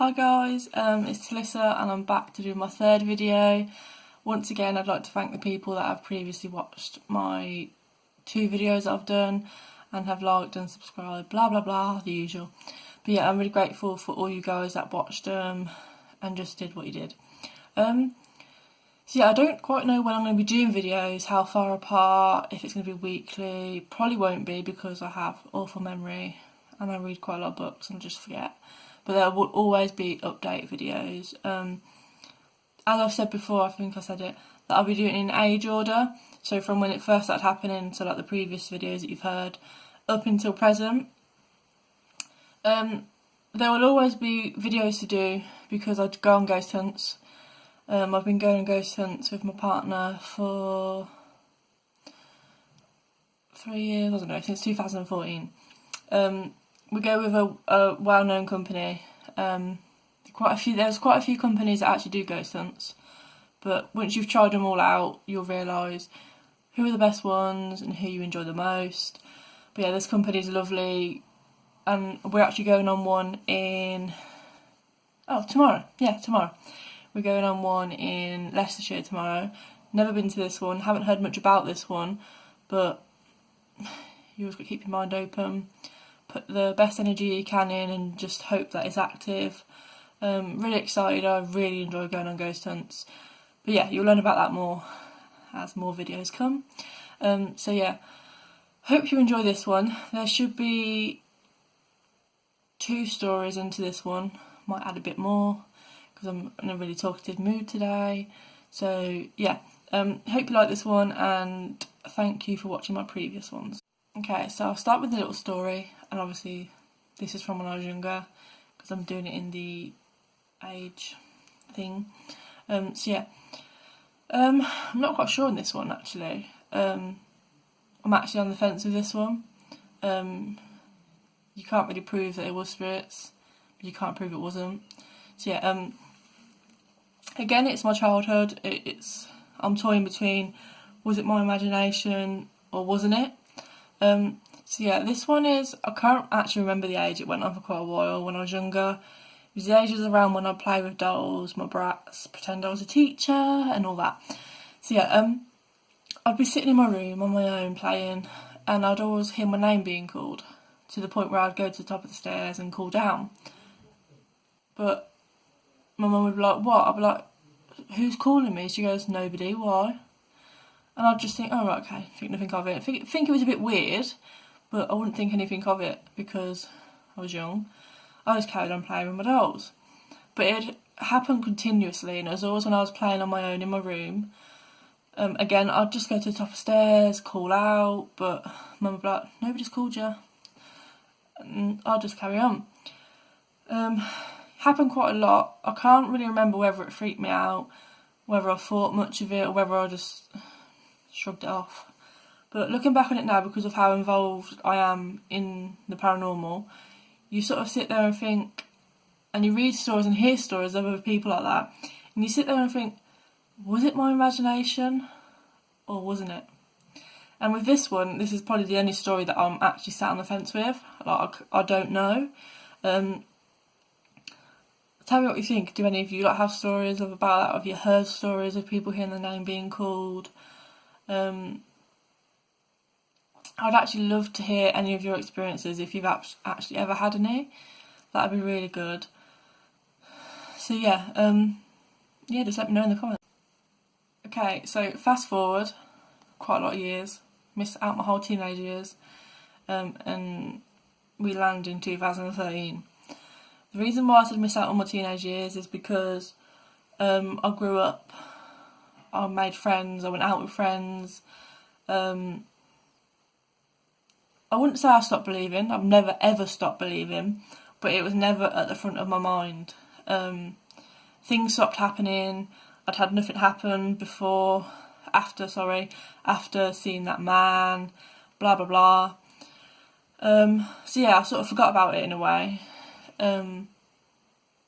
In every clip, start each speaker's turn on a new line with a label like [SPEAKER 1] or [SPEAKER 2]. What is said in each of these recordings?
[SPEAKER 1] Hi guys, it's Talissa and I'm back to do my third video. Once again, I'd like to thank the people that have previously watched my 2 videos that I've done and have liked and subscribed, blah blah blah, the usual. But yeah, I'm really grateful for all you guys that watched them and just did what you did. So yeah, I don't quite know when I'm going to be doing videos, how far apart, if it's going to be weekly. Probably won't be because I have awful memory and I read quite a lot of books and just forget. But there will always be update videos. As I've said before, I think I said it, that I'll be doing it in age order. So from when it first started happening, so like the previous videos that you've heard, up until present. There will always be videos to do because I go on ghost hunts. I've been going on ghost hunts with my partner for 3 years, I don't know, since 2014. We go with a well-known company. There's quite a few companies that actually do ghost hunts, but once you've tried them all out, you'll realise who are the best ones and who you enjoy the most. But yeah, this company's lovely, and we're actually going on one tomorrow. Yeah, tomorrow. We're going on one in Leicestershire tomorrow. Never been to this one, haven't heard much about this one, but you always got to keep your mind open. Put the best energy you can in and just hope that it's active. Really excited, I really enjoy going on ghost hunts. But yeah, you'll learn about that more as more videos come. So yeah, hope you enjoy this one. There should be 2 stories into this one. Might add a bit more because I'm in a really talkative mood today. So yeah, hope you like this one and thank you for watching my previous ones. Okay, so I'll start with a little story, and obviously this is from when I was younger because I'm doing it in the age thing. So yeah, I'm not quite sure on this one actually. I'm actually on the fence with this one. You can't really prove that it was spirits, but you can't prove it wasn't. So yeah, again, it's my childhood. I'm toying between, was it my imagination or wasn't it? So yeah, this one is, I can't actually remember the age, it went on for quite a while when I was younger. It was the ages around when I'd play with dolls, my brats, pretend I was a teacher and all that. So yeah, I'd be sitting in my room on my own playing, and I'd always hear my name being called, to the point where I'd go to the top of the stairs and call down. But my mum would be like, what? I'd be like, who's calling me? She goes, nobody, why? And I'd just think, oh right, okay, think nothing of it. Think it was a bit weird, but I wouldn't think anything of it because I was young. I just carried on playing with my dolls. But it happened continuously, and it was always when I was playing on my own in my room. Again, I'd just go to the top of the stairs, call out, but Mum would be like, nobody's called you. And I'd just carry on. Happened quite a lot. I can't really remember whether it freaked me out, whether I thought much of it, or whether I just shrugged it off. But looking back on it now, because of how involved I am in the paranormal, you sort of sit there and think, and you read stories and hear stories of other people like that, and you sit there and think, was it my imagination or wasn't it? And with this one, this is probably the only story that I'm actually sat on the fence with. Like, I don't know. Tell me what you think. Do any of you have stories about that? Have you heard stories of people hearing their name being called? I'd actually love to hear any of your experiences if you've actually ever had any. That'd be really good. So yeah, just let me know in the comments. Okay, so fast forward quite a lot of years, missed out my whole teenage years, and we land in 2013. The reason why I said miss out on my teenage years is because I grew up, I made friends, I went out with friends. I wouldn't say I stopped believing. I've never ever stopped believing, but it was never at the front of my mind. Things stopped happening. I'd had nothing happen after seeing that man, blah blah blah. So yeah, I sort of forgot about it in a way. And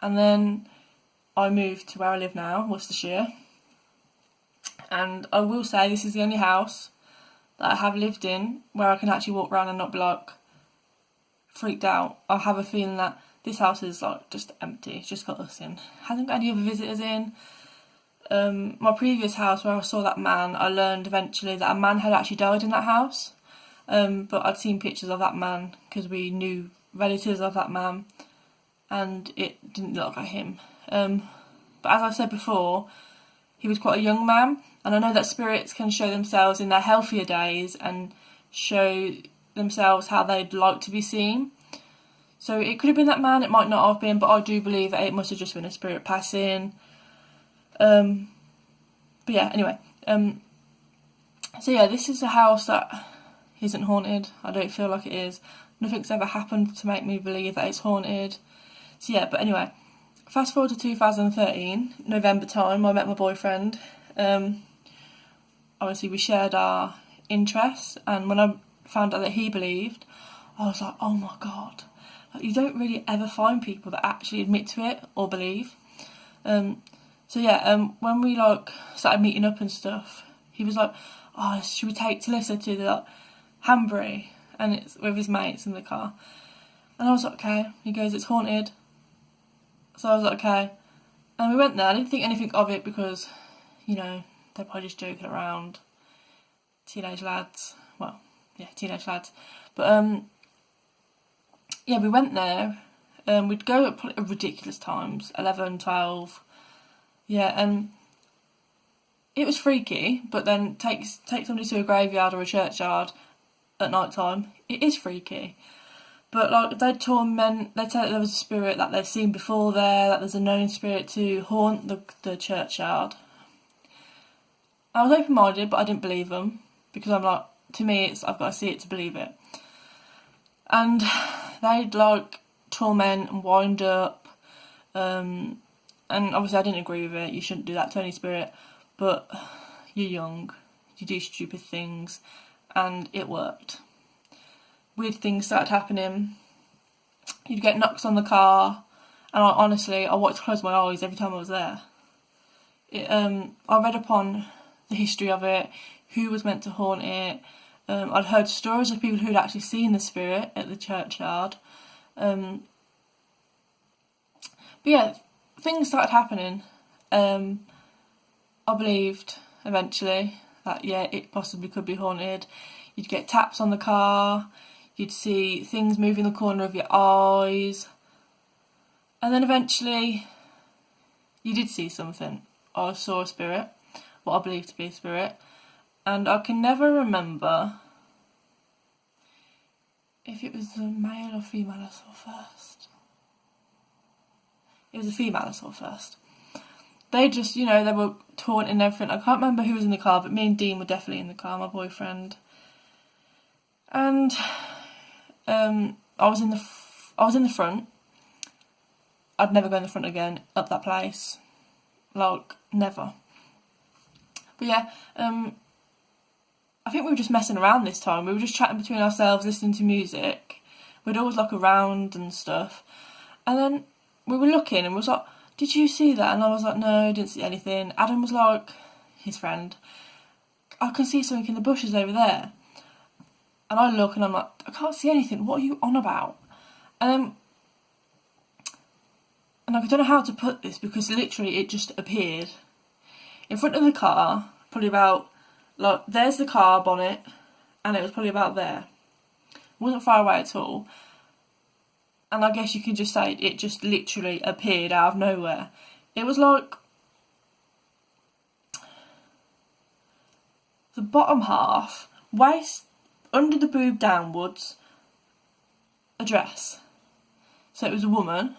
[SPEAKER 1] then I moved to where I live now, Worcestershire. And I will say this is the only house that I have lived in where I can actually walk around and not be like freaked out. I have a feeling that this house is like just empty. It's just got us in. Hasn't got any other visitors in. My previous house where I saw that man, I learned eventually that a man had actually died in that house. But I'd seen pictures of that man because we knew relatives of that man, and it didn't look like him. But as I said before, he was quite a young man, and I know that spirits can show themselves in their healthier days and show themselves how they'd like to be seen. So it could have been that man, it might not have been, but I do believe that it must have just been a spirit passing. But yeah, anyway. So yeah, this is a house that isn't haunted. I don't feel like it is. Nothing's ever happened to make me believe that it's haunted. So yeah, but anyway. Fast forward to 2013, November time, I met my boyfriend. Obviously we shared our interests, and when I found out that he believed, I was like, oh my god. Like, you don't really ever find people that actually admit to it or believe. So yeah, when we like started meeting up and stuff, he was like, oh, should we take Talissa to the Hanbury? And it's with his mates in the car. And I was like, okay. He goes, it's haunted. So I was like, okay. And we went there. I didn't think anything of it because, you know, they're probably just joking around. Teenage lads. Well, yeah, teenage lads. But, yeah, we went there. We'd go at ridiculous times. 11, 12. Yeah, and it was freaky. But then take somebody to a graveyard or a churchyard at night time. It is freaky. But like they'd say that there was a spirit that they've seen before there, that there's a known spirit to haunt the churchyard. I was open-minded, but I didn't believe them because I'm like, to me, I've got to see it to believe it. And they'd like torment and wind up, and obviously I didn't agree with it. You shouldn't do that to any spirit, but you're young, you do stupid things, and it worked. Weird things started happening. You'd get knocks on the car, and I wanted to close my eyes every time I was there. I read upon the history of it, who was meant to haunt it. I'd heard stories of people who'd actually seen the spirit at the churchyard. But yeah, things started happening. I believed eventually that yeah, it possibly could be haunted. You'd get taps on the car. You'd see things move in the corner of your eyes. And then eventually, you did see something. I saw a spirit, what I believe to be a spirit. And I can never remember if it was the male or female I saw first. It was a female I saw first. They just, you know, they were taunting and everything. I can't remember who was in the car, but me and Dean were definitely in the car, my boyfriend. And I was in the front. I'd never go in the front again up that place, like never. But yeah, I think we were just messing around this time. We were just chatting between ourselves, listening to music. We'd always look around and stuff, and then we were looking and was like, "Did you see that?" And I was like, "No, I didn't see anything." Adam was like, his friend, "I can see something in the bushes over there." And I look and I'm like, I can't see anything. What are you on about? And I don't know how to put this because literally it just appeared in front of the car, probably about, like, there's the car bonnet, and it was probably about there. It wasn't far away at all. And I guess you can just say it just literally appeared out of nowhere. It was like the bottom half, waist, under the boob downwards, a dress. So it was a woman.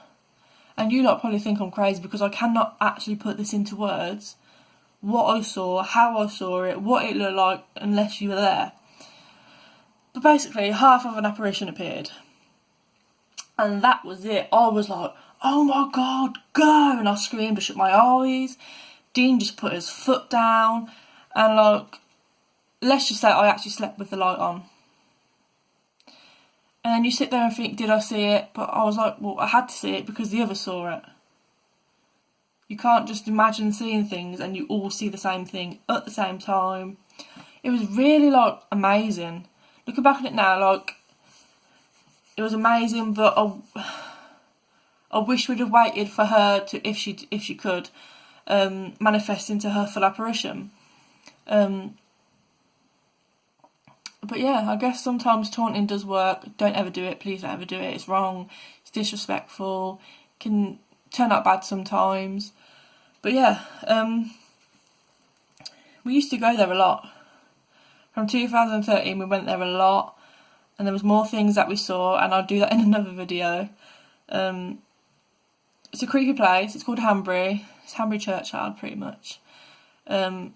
[SPEAKER 1] And you lot probably think I'm crazy because I cannot actually put this into words. What I saw, how I saw it, what it looked like, unless you were there. But basically, half of an apparition appeared. And that was it. I was like, oh my god, go! And I screamed, I shut my eyes. Dean just put his foot down. And like, let's just say I actually slept with the light on. And then you sit there and think, did I see it? But I was like, well, I had to see it because the others saw it. You can't just imagine seeing things and you all see the same thing at the same time. It was really, like, amazing. Looking back at it now, like, it was amazing, but I wish we'd have waited for her to, if she could, manifest into her full apparition. But yeah, I guess sometimes taunting does work. Don't ever do it. Please don't ever do it. It's wrong. It's disrespectful. Can turn out bad sometimes. But yeah, we used to go there a lot. From 2013, we went there a lot, and there was more things that we saw, and I'll do that in another video. It's a creepy place. It's called Hanbury. It's Hanbury Churchyard, pretty much. There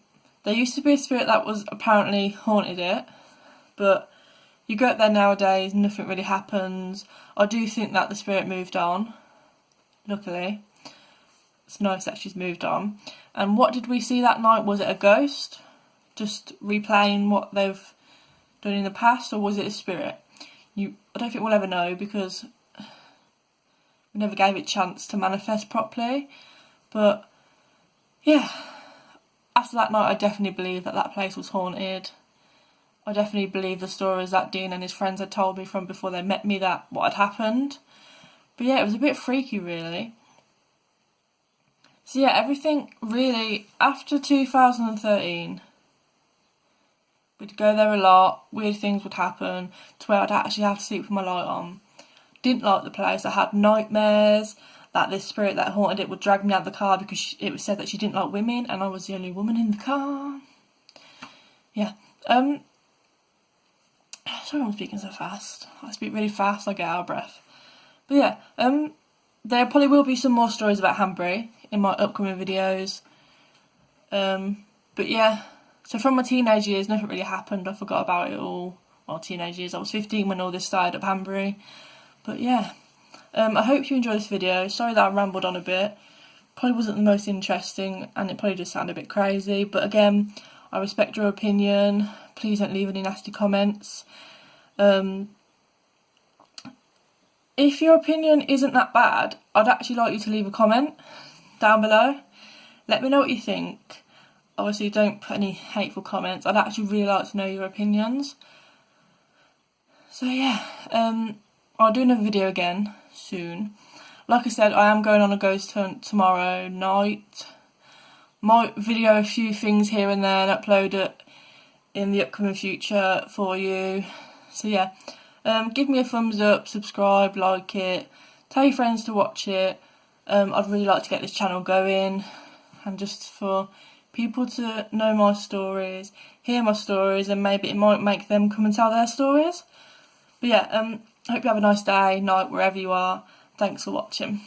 [SPEAKER 1] used to be a spirit that was apparently haunted it, but you go up there nowadays, nothing really happens. I do think that the spirit moved on, luckily. It's nice that she's moved on. And what did we see that night? Was it a ghost? Just replaying what they've done in the past, or was it a spirit? I don't think we'll ever know, because we never gave it a chance to manifest properly. But yeah, after that night I definitely believe that that place was haunted. I definitely believe the stories that Dean and his friends had told me from before they met me, that what had happened. But yeah, it was a bit freaky, really. So yeah, everything really, after 2013, we'd go there a lot, weird things would happen, to where I'd actually have to sleep with my light on. Didn't like the place. I had nightmares that this spirit that haunted it would drag me out of the car, because it was said that she didn't like women and I was the only woman in the car. Yeah. Sorry I'm speaking so fast. I speak really fast, I get out of breath. But yeah, there probably will be some more stories about Hanbury in my upcoming videos. But yeah, so from my teenage years, nothing really happened. I forgot about it all. Well, teenage years, I was 15 when all this started at Hanbury. But yeah, I hope you enjoyed this video. Sorry that I rambled on a bit. Probably wasn't the most interesting, and it probably just sounded a bit crazy. But again, I respect your opinion. Please don't leave any nasty comments. If your opinion isn't that bad, I'd actually like you to leave a comment down below. Let me know what you think. Obviously, don't put any hateful comments. I'd actually really like to know your opinions. So yeah, I'll do another video again soon. Like I said, I am going on a ghost hunt tomorrow night. Might video a few things here and there and upload it in the upcoming future for you. So yeah, give me a thumbs up, subscribe, like it, tell your friends to watch it. I'd really like to get this channel going, and just for people to know my stories, hear my stories, and maybe it might make them come and tell their stories. But yeah, I hope you have a nice day, night, wherever you are. Thanks for watching.